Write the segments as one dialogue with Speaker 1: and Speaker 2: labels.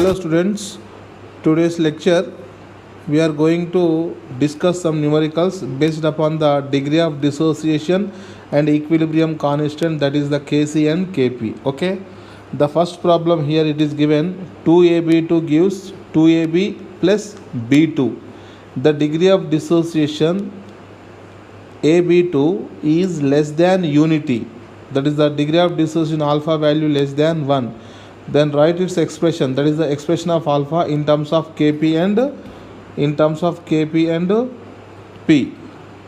Speaker 1: Hello students, today's lecture we are going to discuss some numericals based upon the degree of dissociation and equilibrium constant, that is the Kc and Kp. Okay, the first problem here, it is given 2ab2 gives 2ab plus b2. The degree of dissociation ab2 is less than unity, that is the degree of dissociation alpha value less than 1. Then write its expression, that is the expression of alpha in terms of Kp and P.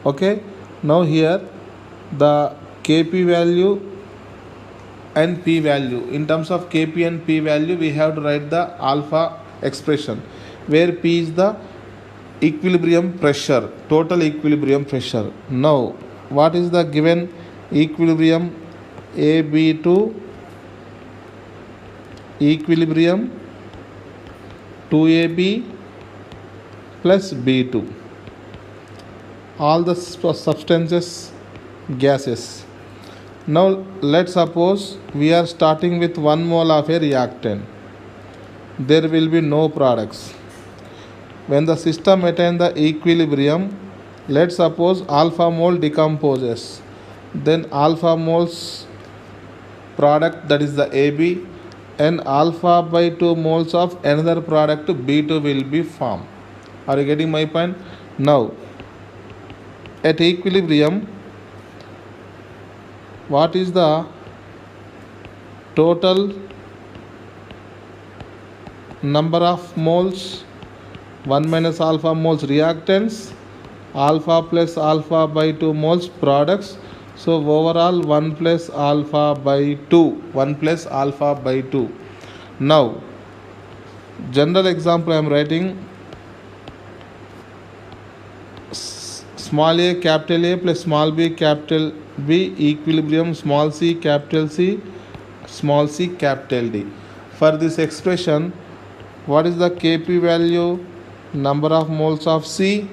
Speaker 1: Okay, now here the Kp value and P value, in terms of Kp and P value we have to write the alpha expression, where P is the equilibrium pressure, total equilibrium pressure. Now what is the given equilibrium? AB2 equilibrium 2ab plus b2, all the substances gases. Now let's suppose we are starting with 1 mole of a reactant, there will be no products. When the system attains the equilibrium, let's suppose alpha mole decomposes, then alpha moles product, that is the AB, and alpha by 2 moles of another product B2 will be formed. Are you getting my point? Now at equilibrium, what is the total number of moles? 1 minus alpha moles reactants, alpha plus alpha by 2 moles products. So overall 1 plus alpha by 2, 1 plus alpha by 2. Now general example I am writing, small a capital A plus small b capital B equilibrium small c capital C small c capital D. For this expression, what is the Kp value? Number of moles of C,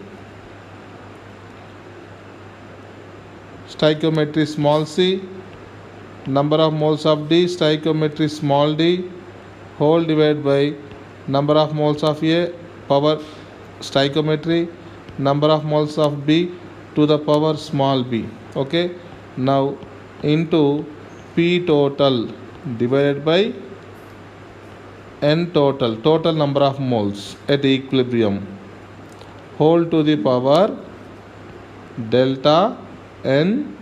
Speaker 1: stoichiometry small c, number of moles of D, stoichiometry small d, whole divided by number of moles of A, power stoichiometry, number of moles of B to the power small b. Okay, now into P total divided by N total, total number of moles at equilibrium, whole to the power delta Ng.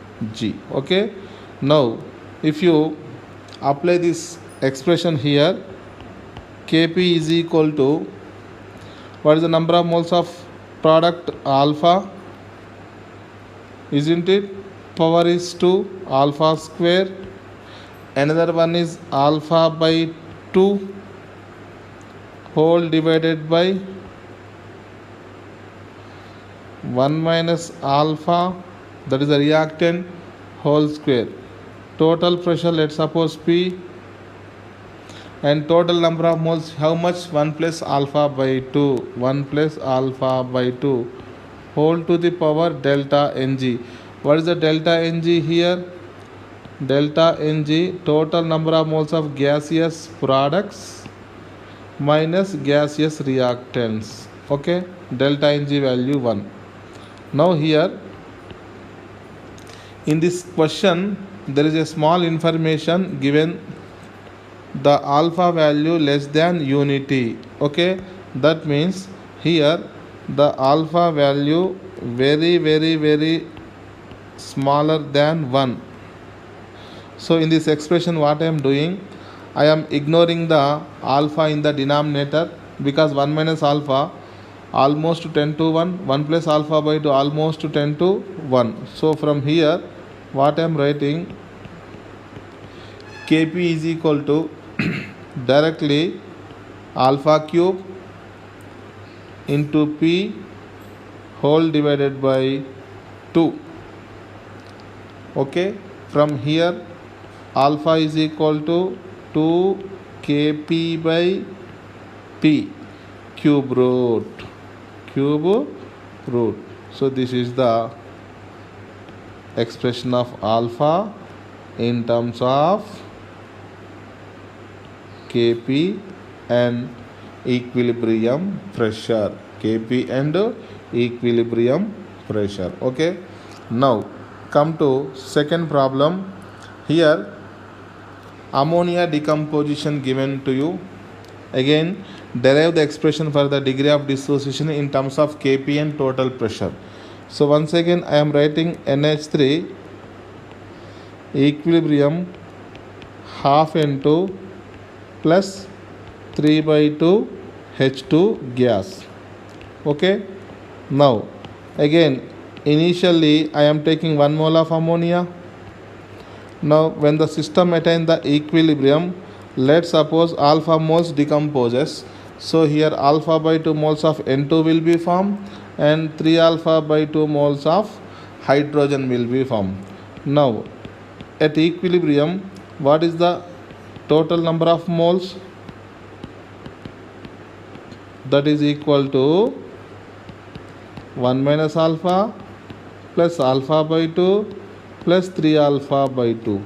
Speaker 1: Okay, now if you apply this expression here, Kp is equal to, what is the number of moles of product? Alpha, isn't it? Power is 2, alpha square. Another one is alpha by 2 whole divided by 1 minus alpha, that is the reactant, whole square. Total pressure, let's suppose P, and total number of moles how much? 1 plus alpha by 2, 1 plus alpha by 2 whole to the power delta Ng. What is the delta Ng here? Delta Ng, total number of moles of gaseous products minus gaseous reactants. Okay, delta Ng value 1. Now here in this question there is a small information given, the alpha value less than unity. Okay, that means here the alpha value very smaller than 1. So in this expression what I am doing, I am ignoring the alpha in the denominator, because 1 minus alpha almost 10 to 1, 1 plus alpha by 2 almost 10 to 1. So from here what I am writing, Kp is equal to directly alpha cube into P whole divided by 2. Okay, from here alpha is equal to 2 Kp by P cube root. So this is the expression of alpha in terms of Kp and equilibrium pressure. Kp and equilibrium pressure. Okay. Now come to second problem. Here ammonia decomposition given to you. Again, derive the expression for the degree of dissociation in terms of Kp and total pressure. So once again I am writing NH3 equilibrium half N2 plus 3/2 H2 gas. Okay. Now again initially I am taking 1 mole of ammonia. Now when the system attains the equilibrium, let's suppose alpha moles decomposes. So here alpha by 2 moles of N2 will be formed and 3 alpha by 2 moles of hydrogen will be formed. Now at equilibrium, what is the total number of moles? That is equal to 1 minus alpha plus alpha by 2 plus 3 alpha by 2,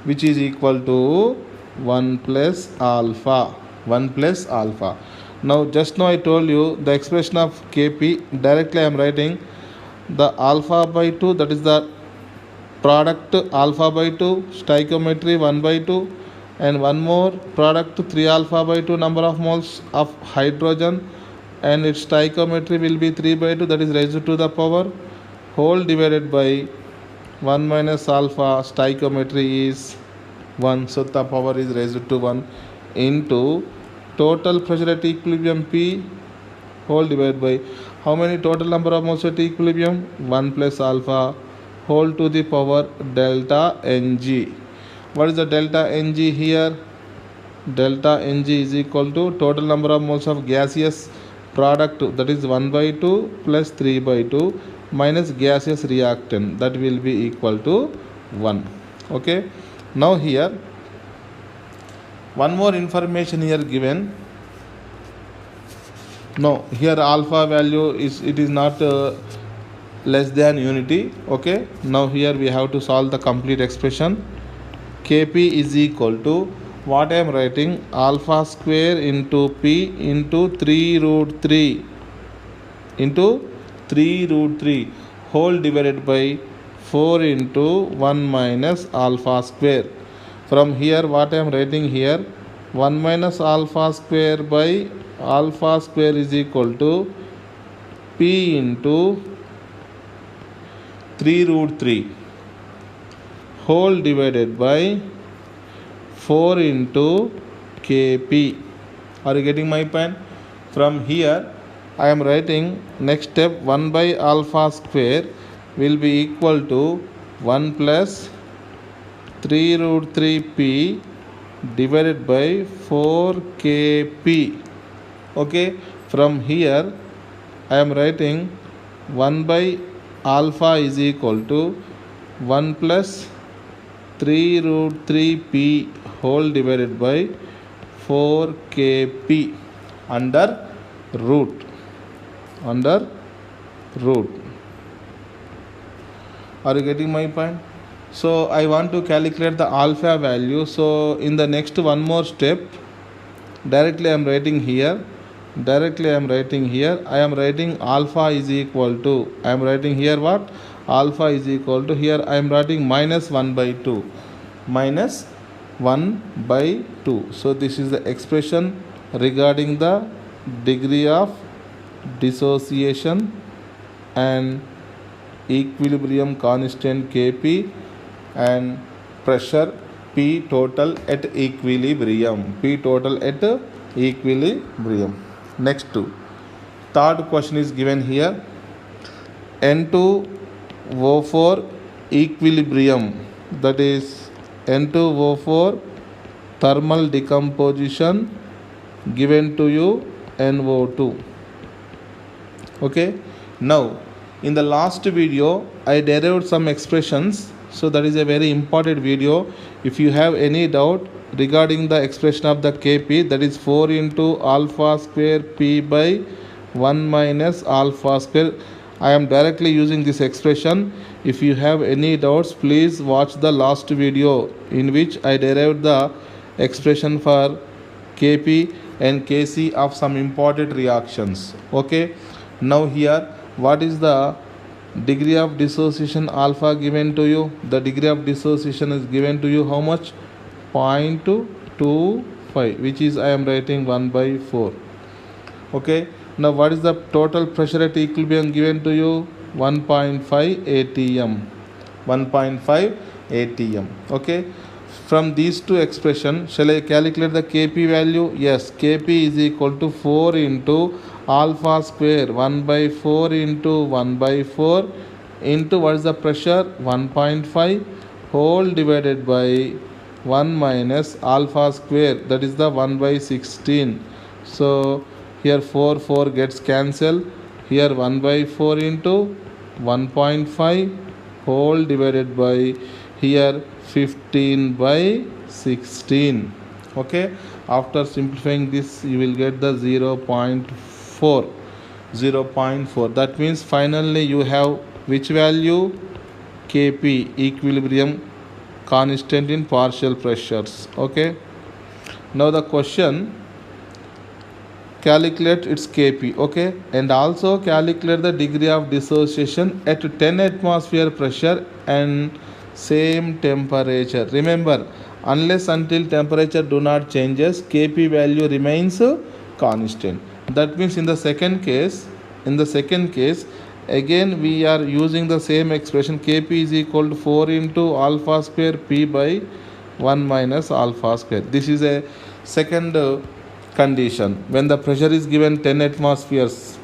Speaker 1: which is equal to 1 plus alpha. 1 plus alpha. Now just now I told you the expression of Kp, directly I am writing the alpha by 2, that is the product alpha by 2, stoichiometry 1 by 2, and one more product 3 alpha by 2 number of moles of hydrogen, and its stoichiometry will be 3 by 2, that is raised to the power whole divided by 1 minus alpha, stoichiometry is 1, so the power is raised to 1 into total pressure at equilibrium P whole divided by how many total number of moles at equilibrium? 1 plus alpha whole to the power delta Ng. What is the delta Ng here? Delta Ng is equal to total number of moles of gaseous product, that is 1 by 2 plus 3 by 2 minus gaseous reactant, that will be equal to 1. Okay. Now here one more information here given. No, here alpha value is, it is not less than unity. Okay. Now here we have to solve the complete expression. Kp is equal to what I am writing, alpha square into P into 3 root 3 into 3 root 3 whole divided by 4 into 1 minus alpha square. From here what I am writing here, 1 minus alpha square by alpha square is equal to P into 3 root 3 whole divided by 4 into Kp. Are you getting my point? From here I am writing next step, 1 by alpha square will be equal to 1 plus 3 root 3p divided by 4 Kp. Okay. From here I am writing 1 by alpha is equal to 1 plus 3 root 3p whole divided by 4 Kp under root. Are you getting my point? So I want to calculate the alpha value. So in the next one more step, directly I am writing here. I am writing alpha is equal to, I am writing here what? Alpha is equal to, here I am writing minus 1 by 2. Minus 1 by 2. So this is the expression regarding the degree of dissociation and equilibrium constant Kp and pressure P total at equilibrium. Next third question is given here. N2O4 equilibrium, that is N2O4 thermal decomposition given to you NO2. Okay. Now in the last video I derived some expressions, so that is a very important video. If you have any doubt regarding the expression of the Kp, that is 4 into alpha square P by 1 minus alpha square, I am directly using this expression. If you have any doubts, please watch the last video in which I derived the expression for Kp and Kc of some imported reactions. Okay, now here what is the degree of dissociation alpha given to you? The degree of dissociation is given to you how much? 0.25, which is I am writing 1/4. Okay, now what is the total pressure at equilibrium given to you? 1.5 atm. 1.5 atm. Okay, from these two expressions, shall I calculate the Kp value? Yes, Kp is equal to 4 into alpha square 1/4 into 1/4 into what is the pressure? 1.5 whole divided by 1 minus alpha square, that is the 1/16. So here 4 gets cancelled. Here 1/4 into 1.5 whole divided by here 15/16. Okay, after simplifying this you will get the 0.4. That means finally you have which value? Kp, equilibrium constant in partial pressures. Okay, now the question, calculate its Kp. Okay, and also calculate the degree of dissociation at 10 atmosphere pressure and same temperature. Remember, unless until temperature do not changes, Kp value remains constant. That means in the second case, again we are using the same expression. Kp is equal to 4 into alpha square p by 1 minus alpha square. This is a second condition. When the pressure is given 10 atmospheres,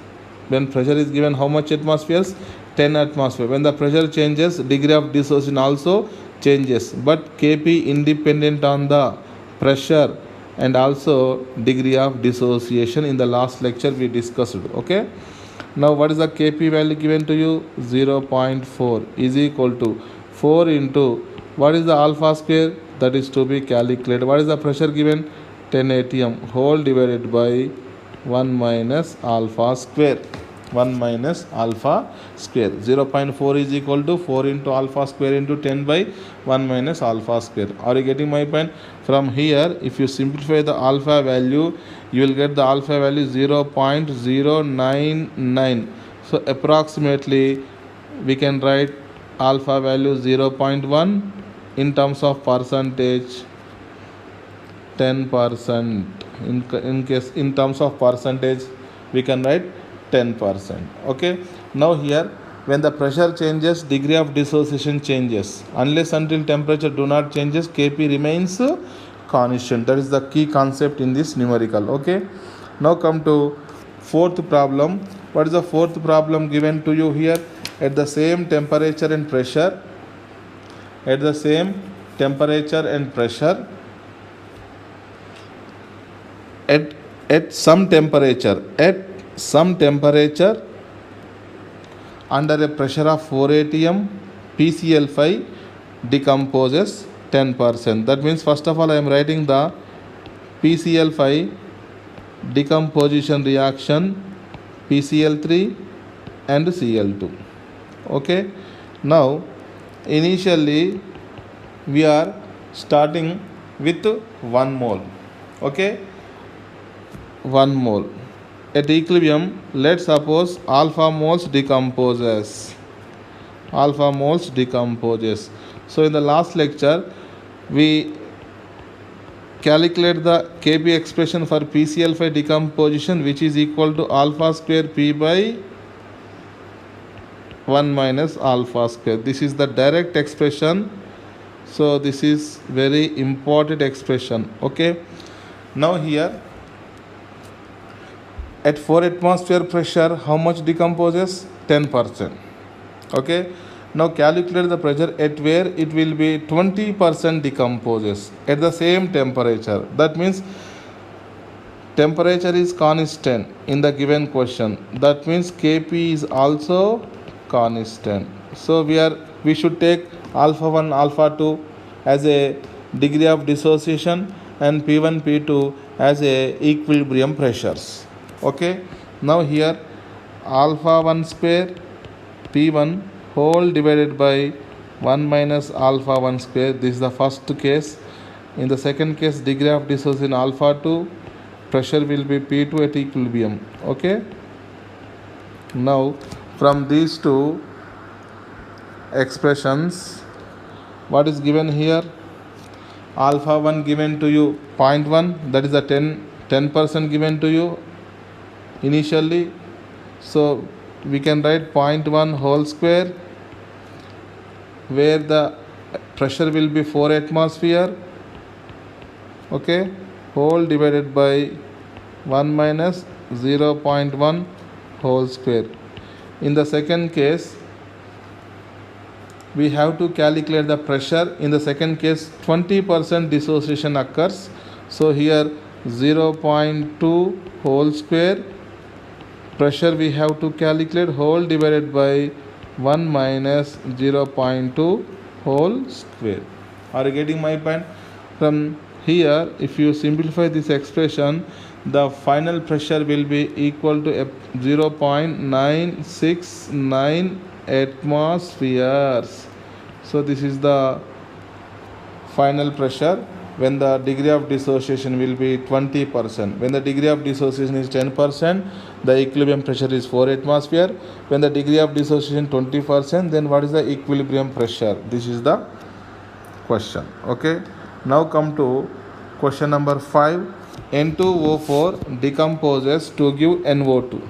Speaker 1: when pressure is given how much atmospheres? 10 atmosphere. When the pressure changes, degree of dissociation also changes, but Kp independent on the pressure and also degree of dissociation. In the last lecture we discussed. Okay, now what is the Kp value given to you? 0.4 is equal to 4 into what is the alpha square? That is to be calculated. What is the pressure given? 10 atm whole divided by 1 minus alpha square. 0.4 is equal to 4 into alpha square into 10 by 1 minus alpha square. Are you getting my point? From here, if you simplify the alpha value, you will get the alpha value 0.099. So approximately we can write alpha value 0.1. In terms of percentage, 10%. In terms of percentage, we can write 10%. Okay, now here when the pressure changes, degree of dissociation changes. Unless until temperature do not changes, Kp remains constant. That is the key concept in this numerical. Okay, now come to fourth problem. What is the fourth problem given to you here? At the same temperature and pressure, at some temperature under a pressure of 4 atm, PCl5 decomposes 10%. That means first of all I am writing the PCl5 decomposition reaction, PCl3 and Cl2. Okay, now initially we are starting with 1 mole. Okay, 1 mole. At equilibrium, let's suppose alpha moles decomposes. So in the last lecture, we calculate the Kb expression for PCl5 decomposition, which is equal to alpha square P by 1 minus alpha square. This is the direct expression. So this is very important expression. Okay, now here at 4 atmosphere pressure, how much decomposes? 10%. Okay, now calculate the pressure at where it will be 20% decomposes at the same temperature. That means temperature is constant in the given question. That means Kp is also constant. So we should take alpha 1, alpha 2 as a degree of dissociation and P1, P2 as a equilibrium pressures. Okay, now here alpha 1 square P1 whole divided by 1 minus alpha 1 square. This is the first case. In the second case, degree of dissociation alpha 2 pressure will be P2 at equilibrium. Okay. Now from these two expressions, what is given here? Alpha 1 given to you 0.1, that is a 10% given to you initially. So we can write 0.1 whole square, where the pressure will be 4 atmosphere. Okay, whole divided by 1 minus 0.1 whole square. In the second case, we have to calculate the pressure. In the second case, 20% dissociation occurs. So here 0.2 whole square pressure we have to calculate, whole divided by 1 minus 0.2 whole square. Are you getting my point? From here, if you simplify this expression, the final pressure will be equal to 0.969 atmospheres. So this is the final pressure when the degree of dissociation will be 20%. When the degree of dissociation is 10%, the equilibrium pressure is 4 atmosphere. When the degree of dissociation 20%, then what is the equilibrium pressure? This is the question. Okay. Now come to question number 5. N2O4 decomposes to give NO2.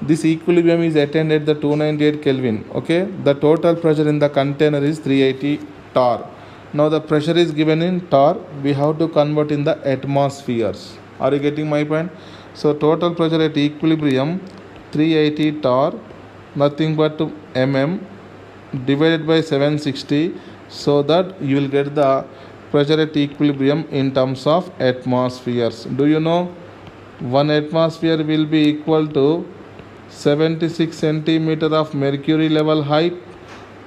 Speaker 1: This equilibrium is attained at the 298 Kelvin. Okay. The total pressure in the container is 380 torr. Now the pressure is given in torr. We have to convert in the atmospheres. Are you getting my point? So total pressure at equilibrium 380 torr, nothing but mm, divided by 760, so that you will get the pressure at equilibrium in terms of atmospheres. Do you know 1 atmosphere will be equal to 76 centimeter of mercury level height,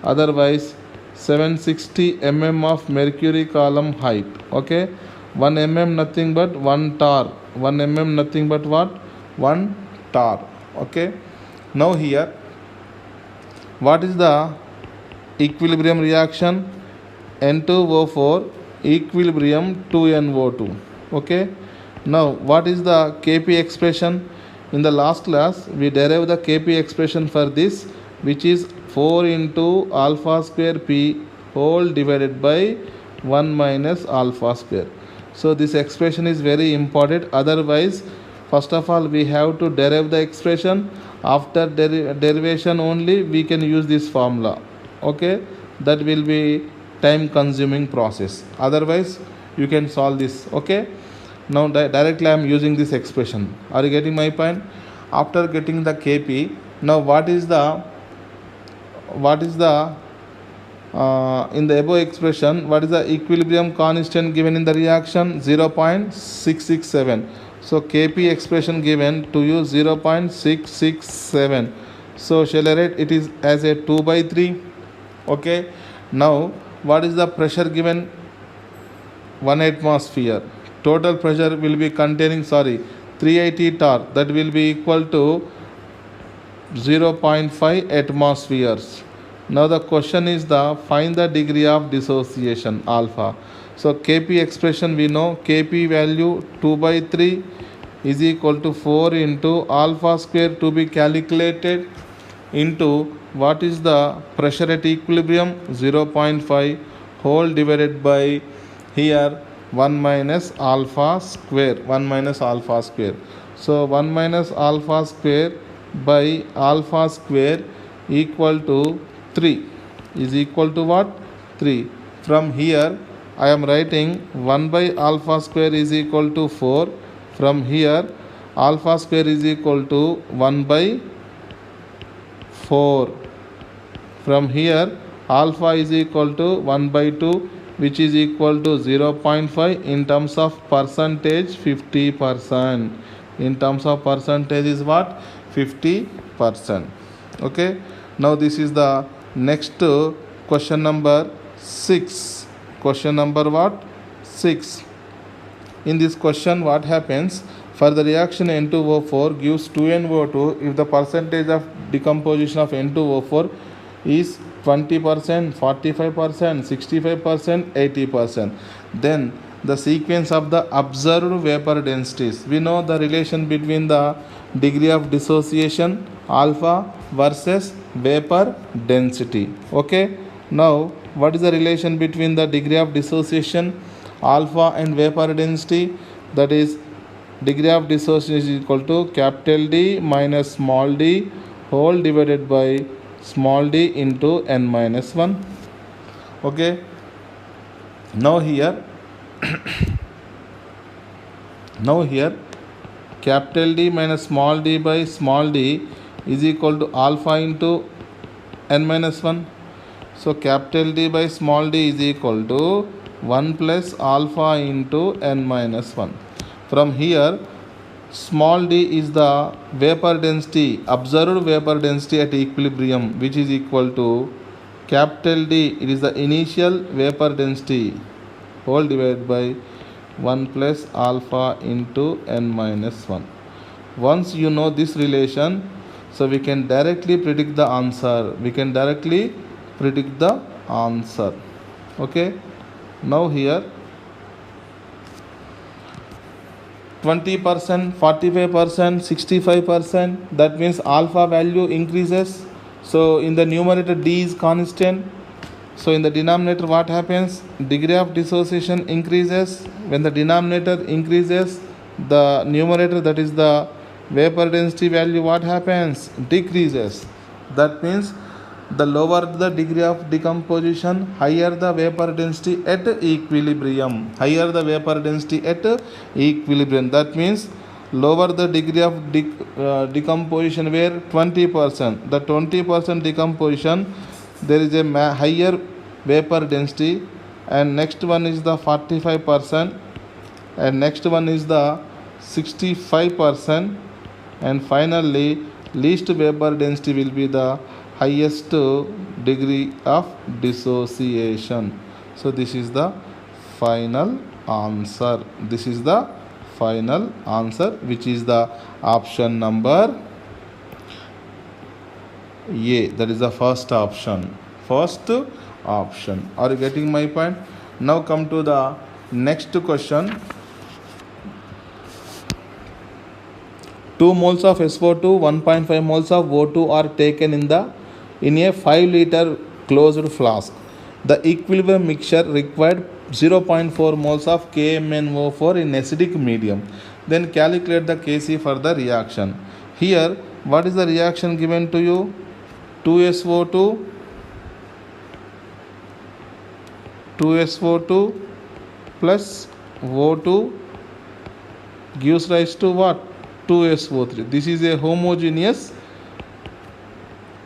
Speaker 1: otherwise 760 mm of mercury column height. Okay, 1 mm nothing but 1 torr. 1 mm nothing but what? 1 torr. Okay. Now here, what is the equilibrium reaction? N2O4 equilibrium 2NO2. Okay. Now what is the Kp expression? In the last class we derived the Kp expression for this, which is 4 into alpha square P whole divided by 1 minus alpha square. So this expression is very important. Otherwise, first of all, we have to derive the expression. After derivation only we can use this formula. Okay, that will be time consuming process. Otherwise you can solve this. Okay. Now directly I am using this expression. Are you getting my point? After getting the Kp, now what is the in the above expression, what is the equilibrium constant given in the reaction? 0.667. So Kp expression given to you 0.667. So shall I write it is as a 2/3. Okay. Now what is the pressure given? 1 atmosphere. Total pressure will be containing 380 torr, that will be equal to 0.5 atmospheres. Now the question is find the degree of dissociation alpha. So Kp expression we know, Kp value 2/3 is equal to 4 into alpha square to be calculated into what is the pressure at equilibrium? 0.5 whole divided by here 1 minus alpha square. 1 minus alpha square. So 1 minus alpha square by alpha square equal to 3 is equal to what? 3. From here I am writing 1 by alpha square is equal to 4. From here alpha square is equal to 1 by 4. From here alpha is equal to 1 by 2, which is equal to 0.5. In terms of percentage, 50%. In terms of percentage is what? 50%. Okay. Now this is the next question number 6. Question number what? 6. In this question what happens? For the reaction N2O4 gives 2NO2 if the percentage of decomposition of N2O4 is 20%, 45%, 65%, 80%. Then the sequence of the observed vapor densities. We know the relation between the degree of dissociation alpha versus vapor density. Okay, now what is the relation between the degree of dissociation alpha and vapor density? That is, degree of dissociation is equal to capital D minus small d whole divided by small d into n minus 1. Okay, now here capital D minus small d by small d is equal to alpha into n minus 1. So capital D by small d is equal to 1 plus alpha into n minus 1. From here, small d is the vapor density, observed vapor density at equilibrium, which is equal to capital D, it is the initial vapor density whole divided by 1 plus alpha into n minus 1. Once you know this relation, so we can directly predict the answer. Okay, now here 20%, 45%, 65%, that means alpha value increases. So in the numerator D is constant. So in the denominator what happens? Degree of dissociation increases. When the denominator increases, the numerator, that is the vapor density value, what happens? Decreases. That means the lower the degree of decomposition, higher the vapor density at equilibrium. That means lower the degree of decomposition where 20%. The 20% decomposition, there is a higher vapor density, and next one is the 45%, and next one is the 65%, and finally least vapor density will be the highest degree of dissociation. So this is the final answer, which is the option number A. That is the first option. Are you getting my point? Now come to the next question. 2 moles of SO2, 1.5 moles of O2 are taken in a 5 liter closed flask. The equilibrium mixture required 0.4 moles of KMnO4 in acidic medium. Then calculate the Kc for the reaction. Here, what is the reaction given to you? 2SO2 plus O2 gives rise to what? 2SO3. This is a homogeneous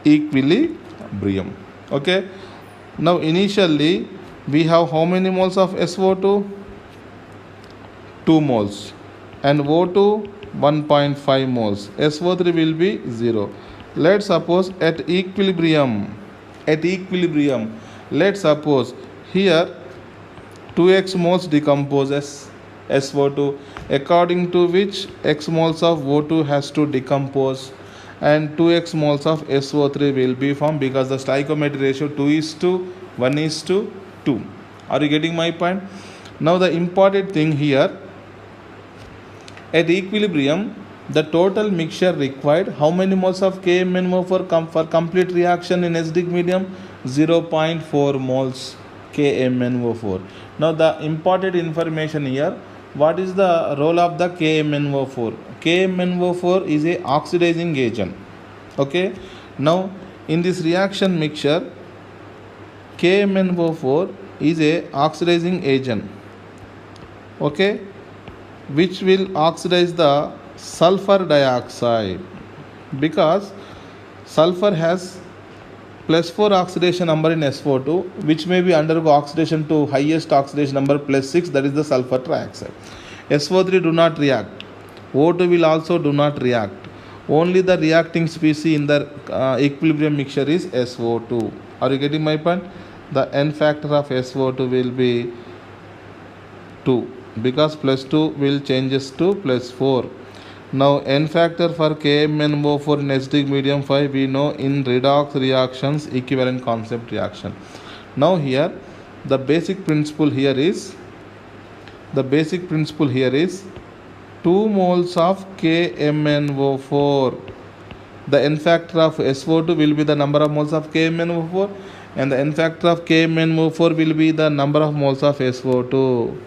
Speaker 1: equilibrium. Okay. Now initially we have how many moles of SO2? 2 moles. And O2 1.5 moles. SO3 will be 0. Let's suppose at equilibrium, let's suppose here 2x moles decomposes SO2, according to which x moles of O2 has to decompose, and 2x moles of SO3 will be formed, because the stoichiometry ratio 2:1:2. Are you getting my point? Now the important thing here, at equilibrium, the total mixture required, how many moles of KMnO4 for complete reaction in acidic medium? 0.4 moles KMnO4. Now the important information here, what is the role of the KMnO4? KMnO4 is a oxidizing agent. Okay. Now in this reaction mixture, KMnO4 is a oxidizing agent. Okay, which will oxidize the sulfur dioxide, because sulfur has +4 oxidation number in SO2, which may be undergo oxidation to highest oxidation number +6, that is the sulfur trioxide. SO3 do not react. O2 will also do not react. Only the reacting species in the equilibrium mixture is SO2. Are you getting my point? The N factor of SO2 will be 2, because +2 will changes to +4. Now N factor for KMnO4 in acidic medium 5 we know in redox reactions, equivalent concept reaction. Now here the basic principle here is The basic principle here is 2 moles of KMnO4. The N factor of SO2 will be the number of moles of KMnO4, and the N factor of KMnO4 will be the number of moles of SO2.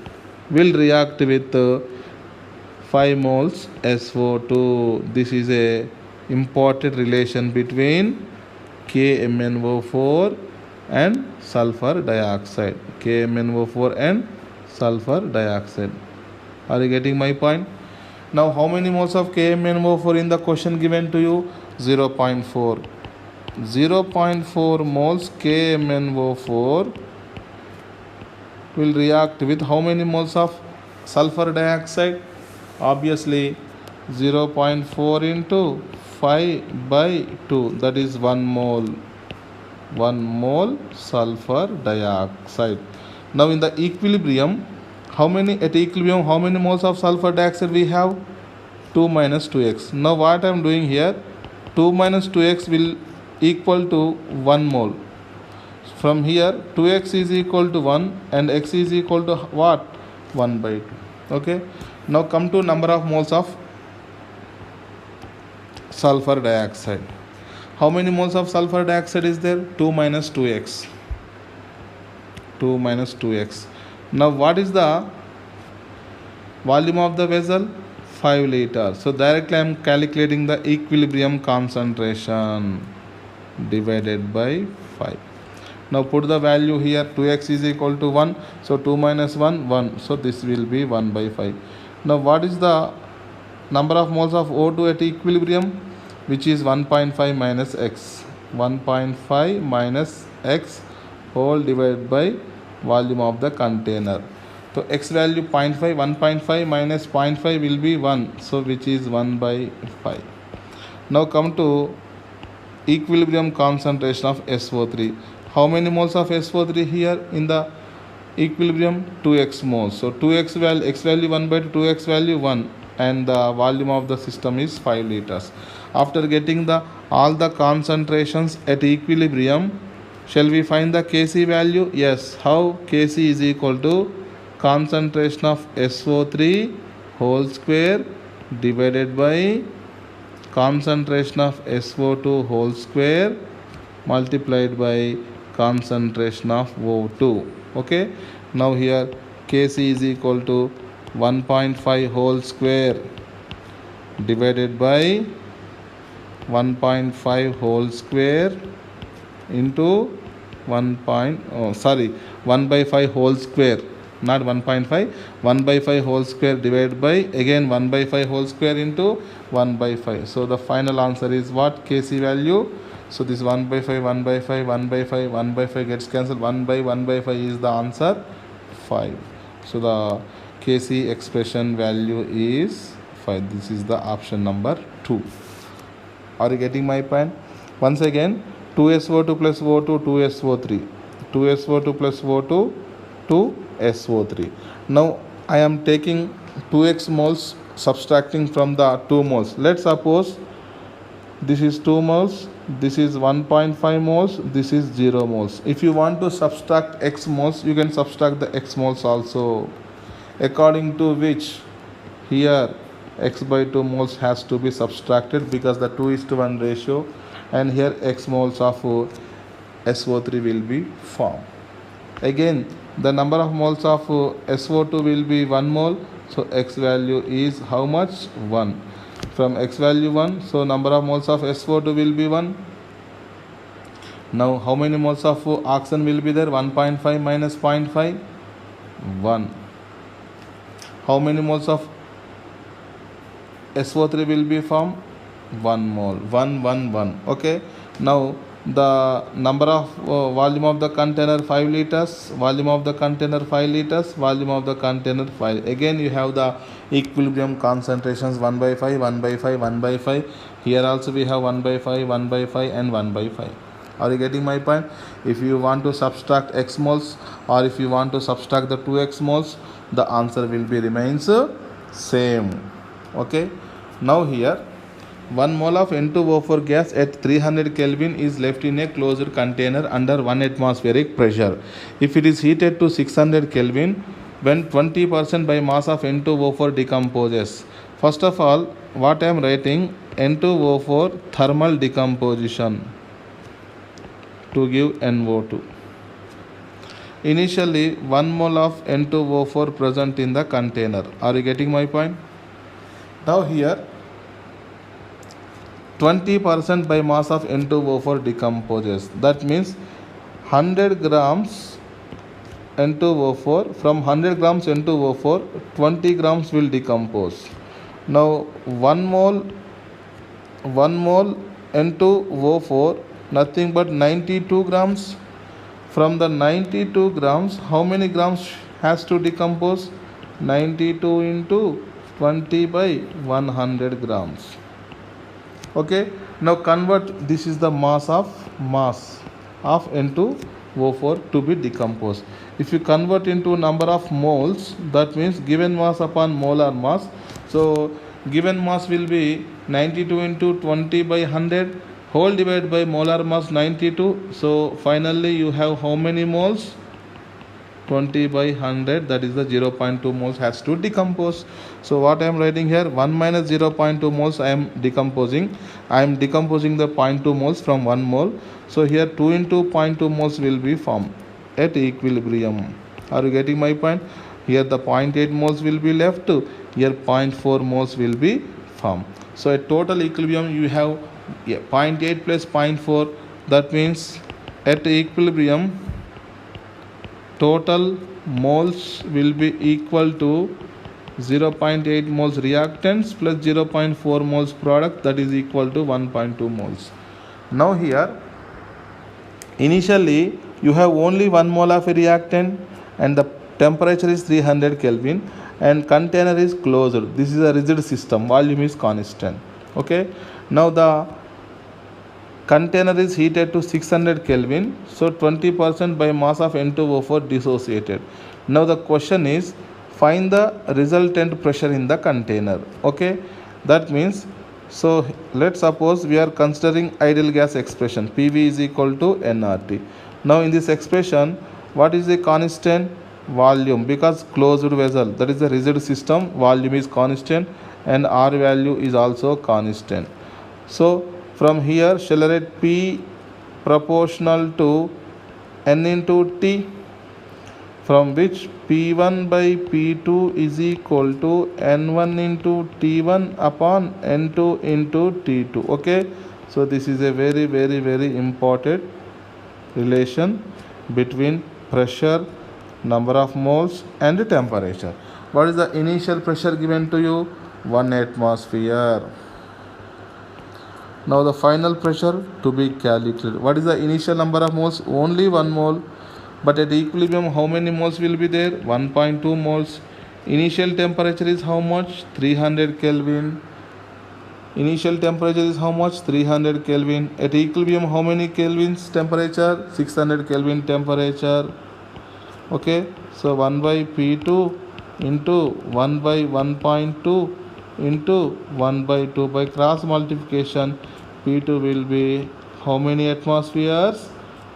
Speaker 1: Will react with 5 moles SO2. This is a important relation between KMnO4 and sulfur dioxide. KMnO4 and sulfur dioxide. Are you getting my point? Now how many moles of KMnO4 in the question given to you? 0.4. 0.4 moles KMnO4 will react with how many moles of sulfur dioxide? Obviously 0.4 into 5 by 2, that is 1 mole. 1 mole sulfur dioxide. Now in the equilibrium, how many moles of sulfur dioxide we have? 2 minus 2x. Now what I am doing here, 2 minus 2x will equal to 1 mole. From here 2x is equal to 1 and x is equal to what? 1 by 2. Okay. Now come to number of moles of sulfur dioxide. How many moles of sulfur dioxide is there? 2 minus 2x. 2 minus 2x. Now what is the volume of the vessel? 5 liters. So directly I am calculating the equilibrium concentration divided by 5. Now put the value here. 2x is equal to 1. So 2 minus 1, 1. So this will be 1 by 5. Now what is the number of moles of O2 at equilibrium? Which is 1.5 minus x. 1.5 minus x whole divided by volume of the container. So x value 0.5, 1.5 minus 0.5 will be 1. So which is 1 by 5. Now come to equilibrium concentration of SO3. How many moles of SO3 here in the equilibrium? 2x moles. So 2x value, x value 1 by 2, 2x value 1, and the volume of the system is 5 liters. After getting all the concentrations at equilibrium, shall we find the Kc value? Yes. How? Kc is equal to concentration of SO3 whole square divided by concentration of SO2 whole square multiplied by concentration of O2. Okay. Now here Kc is equal to 1.5 whole square divided by 1.5 whole square into 1 by 5 whole square, not 1.5, 1 by 5 whole square divided by again 1 by 5 whole square into 1 by 5. So the final answer is what? Kc value. So this 1 by 5, 1 by 5, 1 by 5, 1 by 5 gets cancelled. 1 by 5 is the answer 5. So the Kc expression value is 5. This is the option number 2. Are you getting my point? Once again, 2SO2 plus O2, 2SO3. 2SO2 plus O2, 2SO3. Now I am taking 2x moles, subtracting from the 2 moles. Let's suppose this is 2 moles, this is 1.5 moles, this is 0 moles. If you want to subtract x moles, you can subtract the x moles also, according to which here x by 2 moles has to be subtracted because the 2:1 ratio, and here x moles of SO3 will be formed. Again, the number of moles of SO2 will be 1 mole. So x value is how much? 1. From x value 1, so number of moles of SO2 will be 1. Now how many moles of oxygen will be there? 1.5 minus 0.5, 1. How many moles of SO3 will be formed? 1 mole. 1, 1, 1. Okay. Now the number of volume of the container 5 liters, volume of the container 5 liters, volume of the container 5. Again you have the equilibrium concentrations 1 by 5, 1 by 5, 1 by 5. Here also we have 1 by 5, 1 by 5 and 1 by 5. Are you getting my point? If you want to subtract x moles or if you want to subtract the 2x moles, the answer will be remains same. Okay. Now here 1 mole of N2O4 gas at 300 Kelvin is left in a closed container under 1 atmospheric pressure. If it is heated to 600 Kelvin, when 20% by mass of N2O4 decomposes. First of all, what I am writing, N2O4 thermal decomposition to give NO2. Initially 1 mole of N2O4 present in the container. Are you getting my point? Now here 20% by mass of N2O4 decomposes. That means 100 grams N2O4, from 100 grams N2O4, 20 grams will decompose. Now 1 mole N2O4, nothing but 92 grams. From the 92 grams, how many grams has to decompose? 92 into 20 by 100 grams. Okay, now convert, this is the mass of N2O4 to be decomposed. If you convert into number of moles, that means given mass upon molar mass. So given mass will be 92 into 20 by 100 whole divided by molar mass 92. So finally you have how many moles? 20 by 100, that is the 0.2 moles has to decompose. So what I am writing here, 1 minus 0.2 moles I am decomposing. I am decomposing the 0.2 moles from 1 mole. So here 2 into 0.2 moles will be formed at equilibrium. Are you getting my point? Here the 0.8 moles will be left, here 0.4 moles will be formed. So at total equilibrium you have 0.8 plus 0.4, that means at equilibrium total moles will be equal to 0.8 moles reactants plus 0.4 moles product, that is equal to 1.2 moles. Now here initially you have only 1 mole of a reactant and the temperature is 300 Kelvin and container is closed. This is a rigid system, volume is constant. Okay, now the container is heated to 600 Kelvin, so 20% by mass of N2O4 dissociated. Now the question is, find the resultant pressure in the container. Okay, that means, so let's suppose we are considering ideal gas expression, PV is equal to nRT. Now in this expression, what is the constant? Volume, because closed vessel, that is a rigid system, volume is constant and R value is also constant. So from here shall I write P proportional to N into T, from which P1 by P2 is equal to N1 into T1 upon N2 into T2. Okay, so this is a very important relation between pressure, number of moles and temperature. What is the initial pressure given to you? 1 atmosphere. Now the final pressure to be calculated. What is the initial number of moles? Only 1 mole. But at equilibrium how many moles will be there? 1.2 moles. Initial temperature is how much? 300 Kelvin. Initial temperature is how much? 300 Kelvin. At equilibrium how many Kelvins temperature? 600 Kelvin temperature. Okay, so 1 by P2 into 1 by 1.2 into 1 by 2 by cross multiplication, P2 will be how many atmospheres?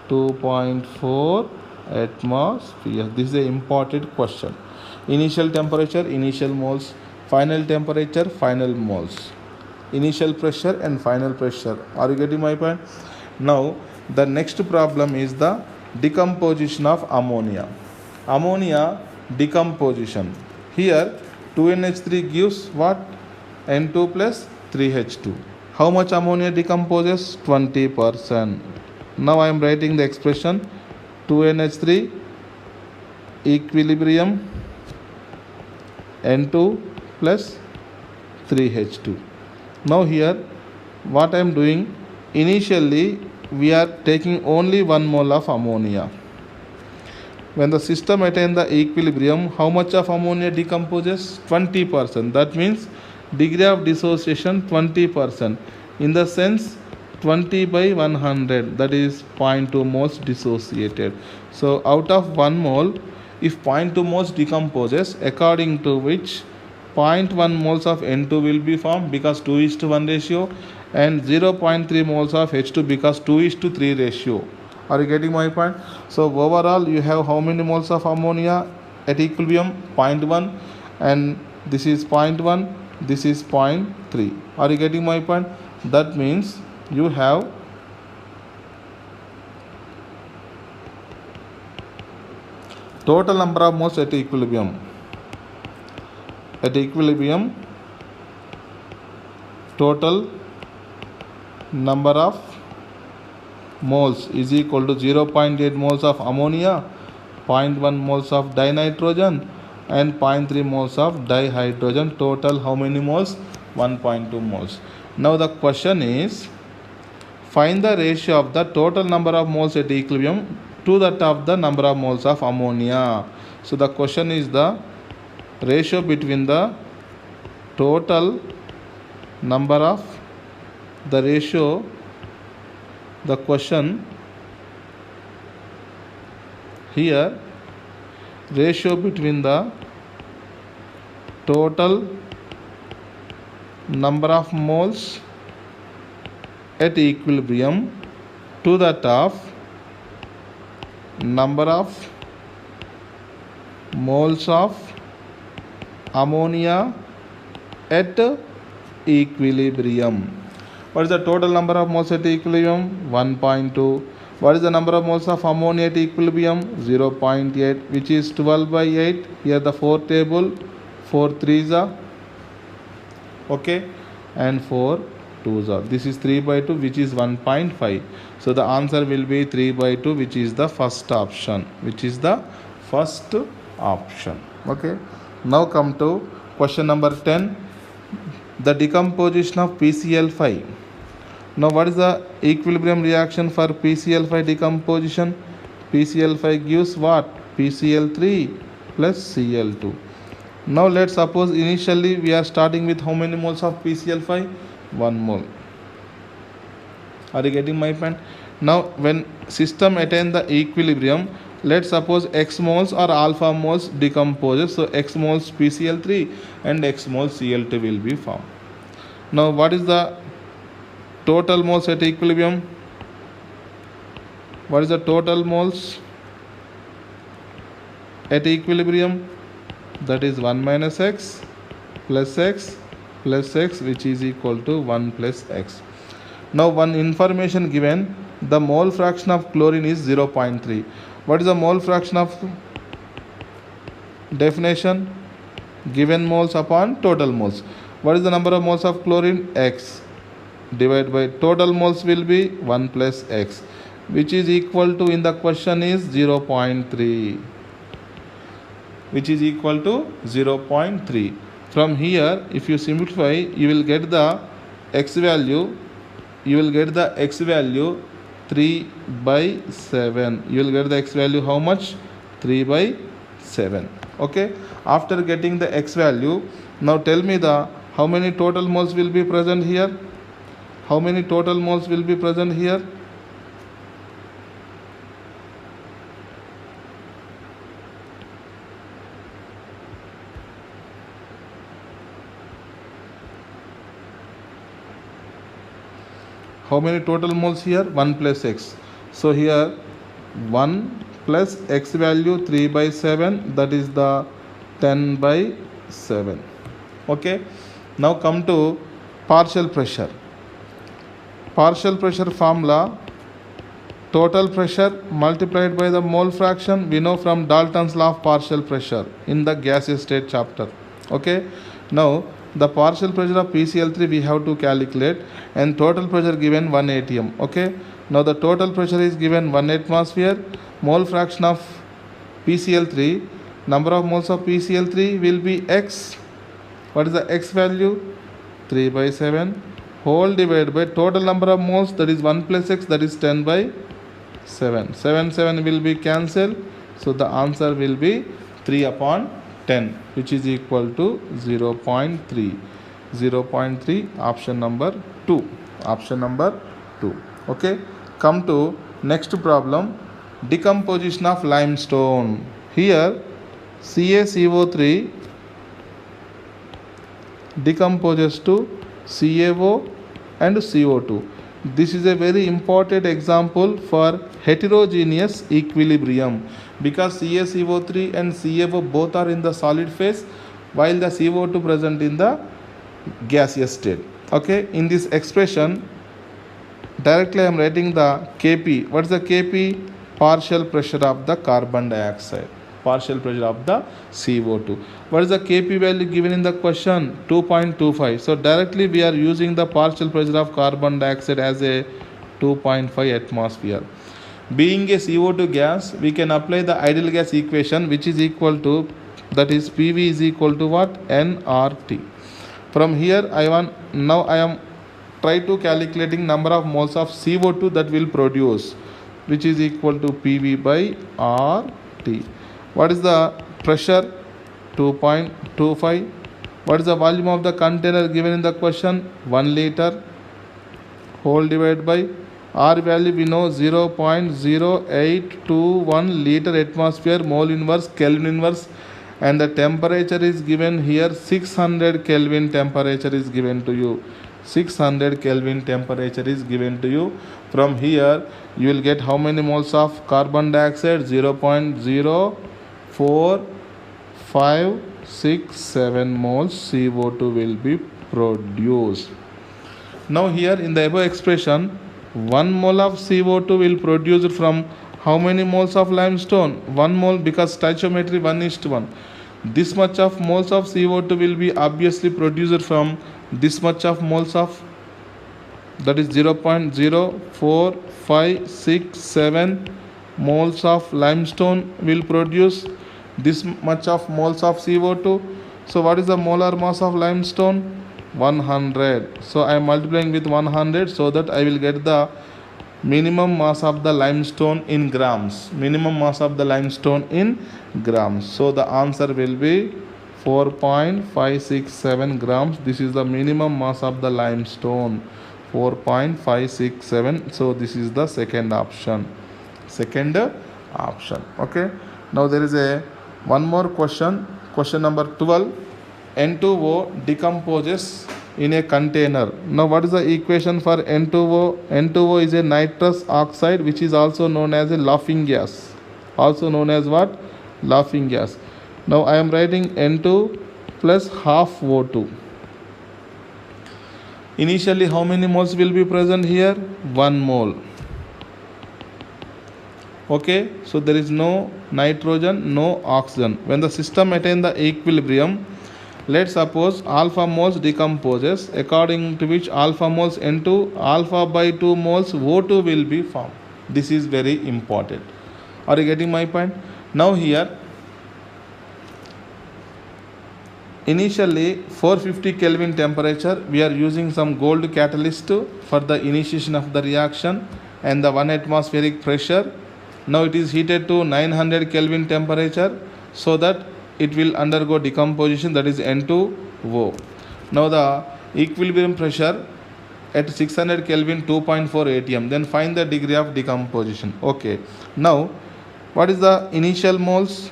Speaker 1: 2.4 atmospheres. This is an important question. Initial temperature, initial moles. Final temperature, final moles. Initial pressure and final pressure. Are you getting my point? Now the next problem is the decomposition of ammonia. Ammonia decomposition. Here 2NH3 gives what? N2 plus 3H2. How much ammonia decomposes? 20%. Now I am writing the expression 2NH3 equilibrium N2 plus 3H2. Now here what I am doing, initially we are taking only 1 mole of ammonia. When the system attains the equilibrium, how much of ammonia decomposes? 20%. That means degree of dissociation 20%. In the sense 20 by 100, that is 0.2 moles dissociated. So out of 1 mole, if 0.2 moles decomposes, according to which 0.1 moles of N2 will be formed because 2:1 ratio, and 0.3 moles of H2 because 2:3 ratio. Are you getting my point? So overall you have how many moles of ammonia? at equilibrium 0.1, and this is 0.1, this is 0.3. Are you getting my point? That means you have total number of moles at equilibrium. At equilibrium, total number of moles is equal to 0.8 moles of ammonia, 0.1 moles of dinitrogen, and 0.3 moles of dihydrogen. Total how many moles? 1.2 moles. Now the question is, find the ratio of the total number of moles at equilibrium to that of the number of moles of ammonia. So the question is the ratio between the total number of the ratio, the question here, ratio between the total number of moles at equilibrium to that of number of moles of ammonia at equilibrium. What is the total number of moles at equilibrium? 1.2. What is the number of moles of ammonia at equilibrium? 0.8, which is 12 by 8. Here the 4 table, 4 3s are, okay, and 4 2s are. This is 3 by 2, which is 1.5. So the answer will be 3 by 2, which is the first option. Which is the first option. Okay. Now come to question number 10. The decomposition of PCl5. Now what is the equilibrium reaction for PCl5 decomposition? PCl5 gives what? PCl3 plus Cl2. Now let's suppose initially we are starting with how many moles of PCl5? 1 mole. Are you getting my point? Now when system attain the equilibrium, let's suppose x moles or alpha moles decomposes. So x moles PCl3 and x moles Cl2 will be formed. Now what is the total moles at equilibrium? What is the total moles at equilibrium? That is 1 minus x plus x plus x, which is equal to 1 plus x. Now one information given, the mole fraction of chlorine is 0.3. What is the mole fraction of definition? Given moles upon total moles. What is the number of moles of chlorine? X divided by total moles will be 1 plus x, which is equal to, in the question is 0.3, which is equal to 0.3. From here, if you simplify, you will get the x value, 3 by 7. You will get the x value how much? 3 by 7. Okay. After getting the x value, now tell me the how many total moles will be present here? How many total moles will be present here? How many total moles here? 1 plus x. So here 1 plus x value 3 by 7, that is the 10 by 7. Okay. Now come to partial pressure. Partial pressure formula, total pressure multiplied by the mole fraction, we know from Dalton's law of partial pressure in the gaseous state chapter. Okay. Now the partial pressure of PCl3 we have to calculate, and total pressure given 1 atm. Okay. Now the total pressure is given 1 atmosphere. Mole fraction of PCl3, number of moles of PCl3 will be x. What is the x value? 3 by 7 whole divided by total number of moles, that is 1 plus x, that is 10 by 7. 7 will be cancelled. So the answer will be 3 upon 10, which is equal to 0.3. 0.3, option number 2. Option number 2. Okay. Come to next problem. Decomposition of limestone. Here CaCO3 decomposes to CaO and CO2. This is a very important example for heterogeneous equilibrium. because CaCO3 and CaO both are in the solid phase while the CO2 present in the gaseous state. Okay, in this expression directly I am writing the Kp. What is the Kp? Partial pressure of the carbon dioxide, partial pressure of the CO2. What is the Kp value given in the question? 2.25. So directly we are using the partial pressure of carbon dioxide as a 2.5 atmosphere. Being a CO2 gas, we can apply the ideal gas equation, which is equal to, that is PV is equal to what? nRT. From here I am try to calculating number of moles of CO2 that will produce, which is equal to PV by RT. What is the pressure? 2.25. What is the volume of the container given in the question? 1 liter. Whole divided by R value we know 0.0821 liter atmosphere mole inverse Kelvin inverse, and the temperature is given here 600 Kelvin temperature is given to you. 600 Kelvin temperature is given to you. From here you will get how many moles of carbon dioxide? 0.04567 moles CO2 will be produced. Now here in the above expression, 1 mole of CO2 will produce from how many moles of limestone? 1 mole, because stoichiometry 1:1. This much of moles of CO2 will be obviously produced from this much of moles of, that is 0.04567 moles of limestone will produce this much of moles of CO2. So what is the molar mass of limestone? 100. So I am multiplying with 100 so that I will get the minimum mass of the limestone in grams. Minimum mass of the limestone in grams. So the answer will be 4.567 grams. This is the minimum mass of the limestone, 4.567. So this is the second option. Okay. Now there is one more question. Question number 12. N2O decomposes in a container. Now what is the equation for N2O? N2O is a nitrous oxide, which is also known as a laughing gas. Also known as what? Laughing gas. Now I am writing N2 plus half O2. Initially how many moles will be present here? 1 mole. Okay, so there is no nitrogen, no oxygen. When the system attains the equilibrium, let's suppose alpha moles decomposes, according to which alpha moles N2, alpha by 2 moles O2 will be formed. This is very important. Are you getting my point? Now here, initially 450 Kelvin temperature, we are using some gold catalyst for the initiation of the reaction, and the 1 atmospheric pressure. Now it is heated to 900 Kelvin temperature so that it will undergo decomposition, that is N2O. Now the equilibrium pressure at 600 Kelvin 2.4 atm. Then find the degree of decomposition. Okay. Now what is the initial moles?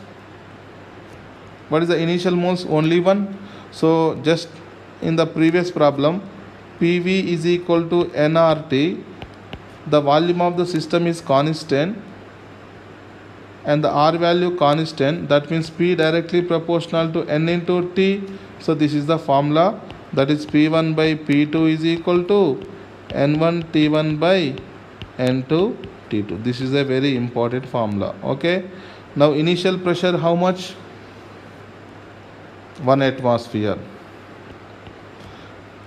Speaker 1: Only 1. So just in the previous problem, PV is equal to nRT. The volume of the system is constant and the R value constant. That means P directly proportional to N into T. So this is the formula, that is P1 by P2 is equal to N1 T1 by N2 T2. This is a very important formula. Okay. Now initial pressure how much? 1 atmosphere.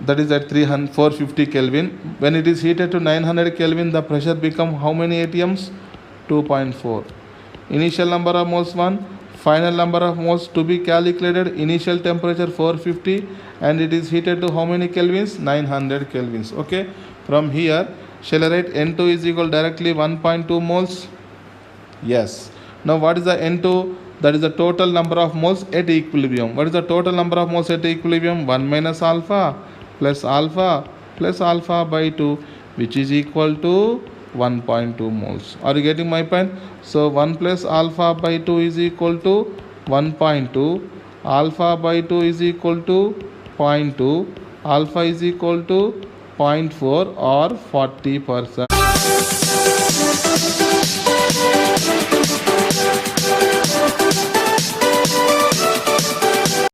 Speaker 1: That is at 450 Kelvin. When it is heated to 900 Kelvin, the pressure become how many atms? 2.4. Initial number of moles 1, final number of moles to be calculated. Initial temperature 450 and it is heated to how many kelvins? 900 kelvins. Okay. From here, shall I write N2 is equal directly 1.2 moles? Yes. Now what is the N2? That is the total number of moles at equilibrium. What is the total number of moles at equilibrium? 1 minus alpha plus alpha plus alpha by 2, which is equal to 1.2 moles. Are you getting my point? So 1 plus alpha by 2 is equal to 1.2. Alpha by 2 is equal to 0.2. Alpha is equal to 0.4 or 40%.